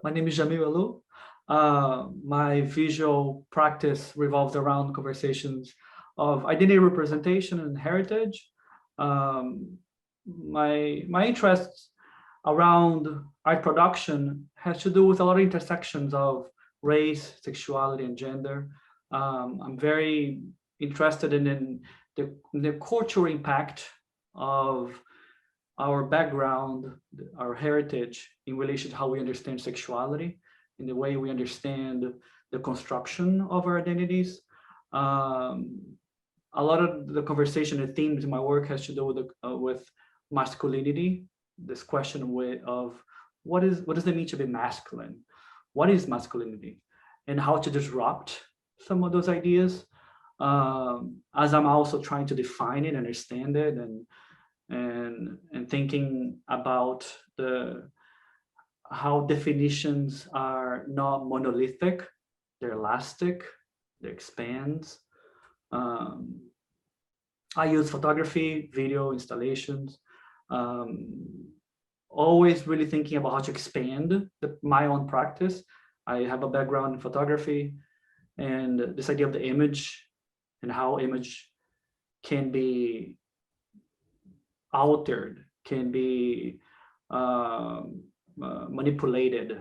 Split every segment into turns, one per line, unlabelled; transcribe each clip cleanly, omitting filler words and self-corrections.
My name is Jamil Alou. My visual practice revolves around conversations of identity representation and heritage. Um, my interests around art production has to do with a lot of intersections of race, sexuality, and gender. I'm very interested in the cultural impact of our background, our heritage in relation to how we understand sexuality, in the way we understand the construction of our identities. Um, a lot of the conversation and themes in my work has to do with masculinity. This question of what does it mean to be masculine? What is masculinity, and how to disrupt some of those ideas. As I'm also trying to define it, understand it, and thinking about the how definitions are not monolithic, they're elastic, they expand. Um, I use photography, video installations, um, always really thinking about how to expand my own practice. I have a background in photography, and this idea of the image and how image can be altered, can be manipulated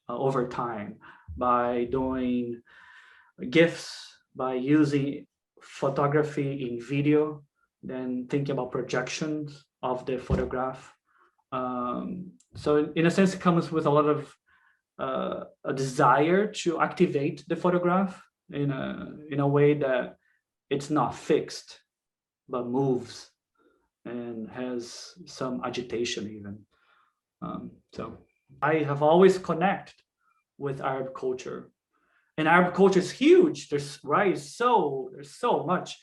over time by doing GIFs, by using photography in video, then thinking about projections of the photograph. So in a sense, it comes with a lot of a desire to activate the photograph in a way that it's not fixed, but moves and has some agitation even. So I have always connected with Arab culture, and Arab culture is huge. There's so much,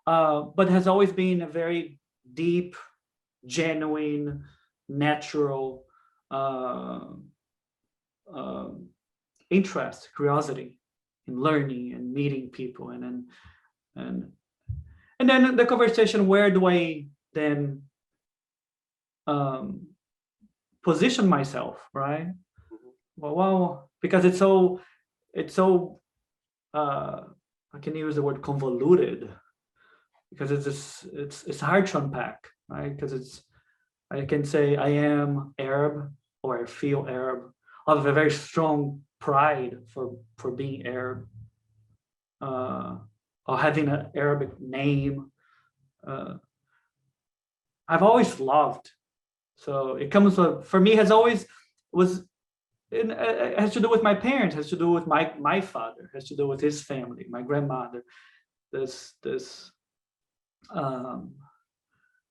but has always been a very deep, genuine, natural uh, interest, curiosity in learning and meeting people, and and then the conversation: where do I then um, position myself, right? Well, because it's so I can use the word convoluted, because it's hard to unpack, right? Because I can say I am Arab, or I feel Arab. I have a very strong pride for being Arab, uh, or having an Arabic name. Uh, I've always loved. So it comes with, for me, has always was it has to do with my parents, has to do with my father, has to do with his family, my grandmother. This um,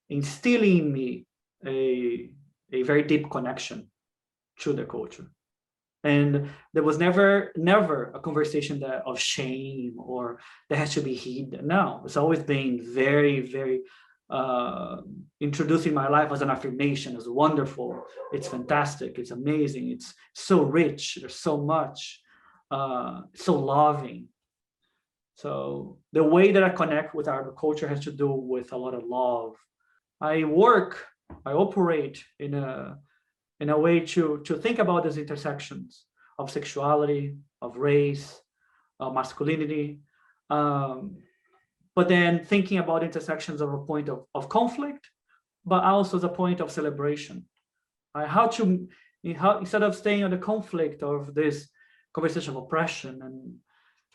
instilling in me a very deep connection to the culture, and there was never a conversation that of shame or that has to be hidden. No, it's always been very uh, introducing my life as an affirmation, as wonderful, it's fantastic, it's amazing, it's so rich, there's so much, so loving. So the way that I connect with our culture has to do with a lot of love. I work, I operate in a way to think about these intersections of sexuality, of race, of masculinity, um, but then thinking about intersections of a point of conflict, but also as a point of celebration. How to, how, instead of staying on the conflict of this conversation of oppression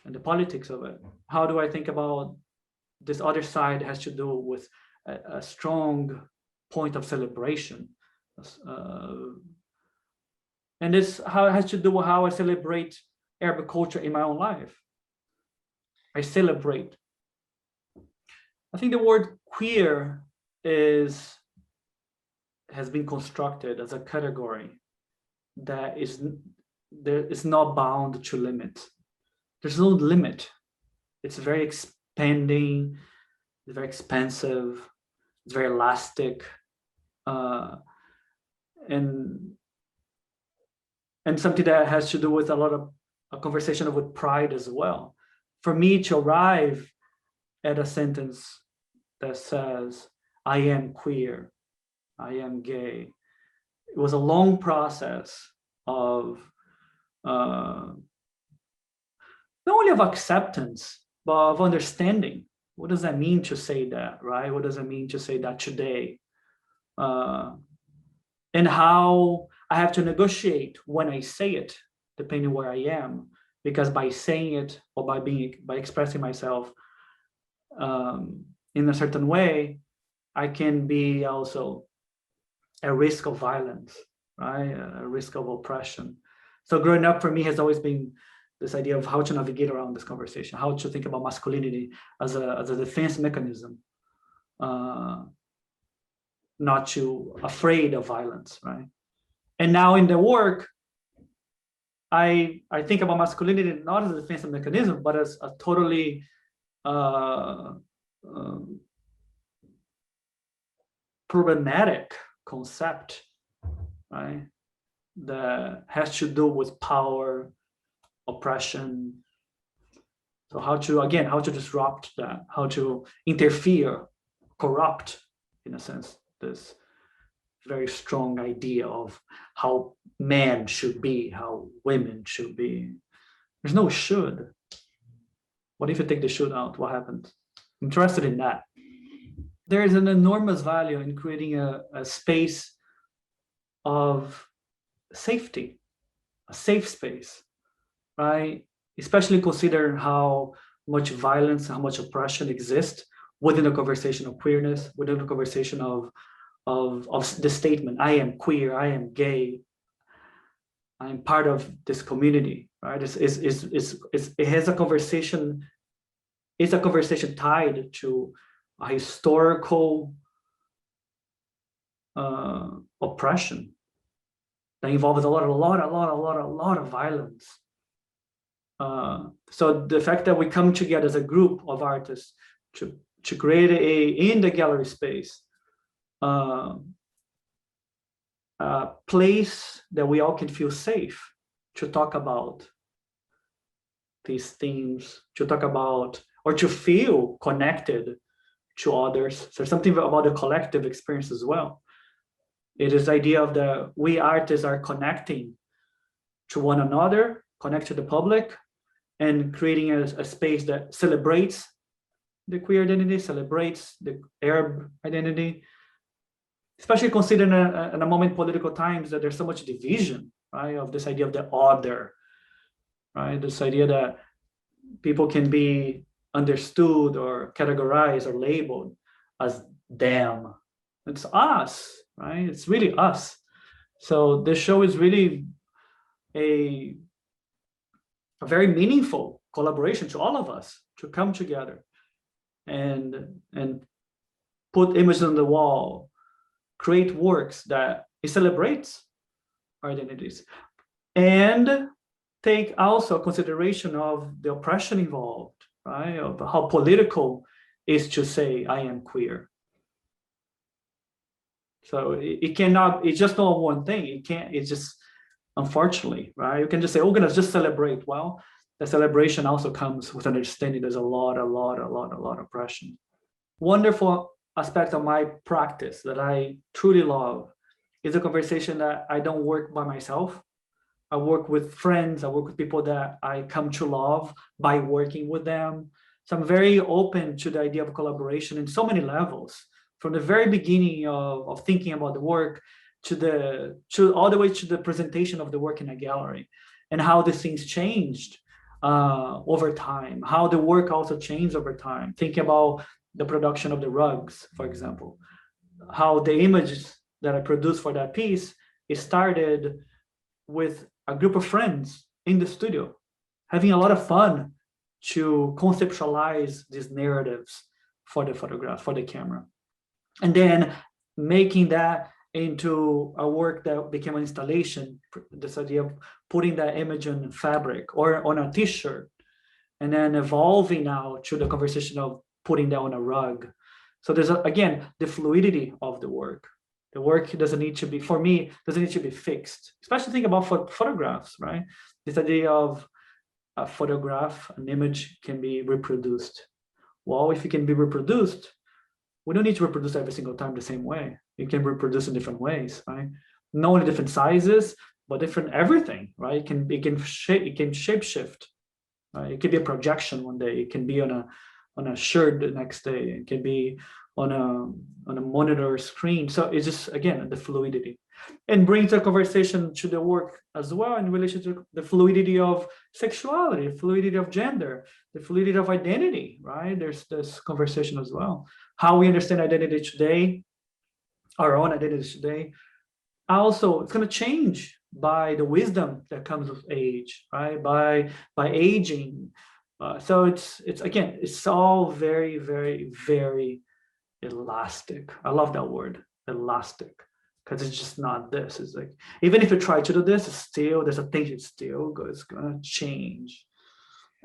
and the politics of it, how do I think about this other side has to do with a strong point of celebration, uh, and this how it has to do with how I celebrate Arabic culture in my own life. I celebrate. I think the word queer is has been constructed as a category that is not bound to limit. There's no limit. It's very expanding. It's very expansive. It's very elastic, uh, and and something that has to do with a lot of a conversation with pride as well. For me to arrive at a sentence that says, I am queer, I am gay, it was a long process of not only of acceptance, but of understanding. What does that mean to say that, right? What does it mean to say that today? And how I have to negotiate when I say it, depending where I am, because by saying it or by expressing myself in a certain way, I can be also at risk of violence, right? A risk of oppression. So growing up for me has always been this idea of how to navigate around this conversation, how to think about masculinity as a defense mechanism, not too afraid of violence, right? And now in the work, I think about masculinity not as a defense mechanism, but as a totally problematic concept, right? That has to do with power, oppression. So how to disrupt that, how to interfere, corrupt, in a sense, this very strong idea of how men should be, how women should be. There's no should. What if you take the should out? What happens? I'm interested in that. There is an enormous value in creating a space of safety, a safe space, right? Especially considering how much violence, how much oppression exists within the conversation of queerness, within the conversation of the statement, I am queer, I am gay, I'm part of this community, right? It has a conversation, it's a conversation tied to a historical oppression that involves a lot of violence. So the fact that we come together as a group of artists to create in the gallery space, a place that we all can feel safe to talk about these themes, to talk about or to feel connected to others. So there's something about the collective experience as well. It is the idea of we artists are connecting to one another, connect to the public, and creating a space that celebrates the queer identity, celebrates the Arab identity, especially considering in a moment in political times that there's so much division, right, of this idea of the other, right? This idea that people can be understood or categorized or labeled as them. It's us, right? It's really us. So this show is really a very meaningful collaboration to all of us to come together and put images on the wall, create works that it celebrates our identities, and take also consideration of the oppression involved, right? Of how political is to say I am queer. So it's just not one thing. It's just, unfortunately, right? You can just say, oh, we're gonna just celebrate. Well, the celebration also comes with understanding there's a lot of oppression. Wonderful aspect of my practice that I truly love is a conversation that I don't work by myself. I work with friends, I work with people that I come to love by working with them. So I'm very open to the idea of collaboration in so many levels, from the very beginning of thinking about the work to all the way to the presentation of the work in a gallery, and how these things changed over time, how the work also changed over time. Thinking about the production of the rugs, for example, how the images that I produced for that piece, it started with a group of friends in the studio, having a lot of fun to conceptualize these narratives for the photograph, for the camera. And then making that into a work that became an installation, this idea of putting that image on fabric or on a t-shirt, and then evolving now to the conversation of putting that on a rug. So there's, again, the fluidity of the work. The work doesn't need to be, for me, doesn't need to be fixed, especially think about photographs, right? This idea of a photograph, an image can be reproduced. Well, if it can be reproduced, we don't need to reproduce every single time the same way. You can reproduce in different ways, right? Not only different sizes, but different everything, right? It can shape shift. It could be a projection one day. It can be on a shirt the next day. It can be on a monitor screen. So it's just, again, the fluidity, and brings the conversation to the work as well in relation to the fluidity of sexuality, fluidity of gender, the fluidity of identity. Right? There's this conversation as well. How we understand identity today, our own identity today. Also, it's going to change by the wisdom that comes with age, right? By aging. So it's again, it's all very, very, very elastic. I love that word, elastic, because it's just not this. It's like, even if you try to do this, it's still, there's a thing, it's still it's gonna change.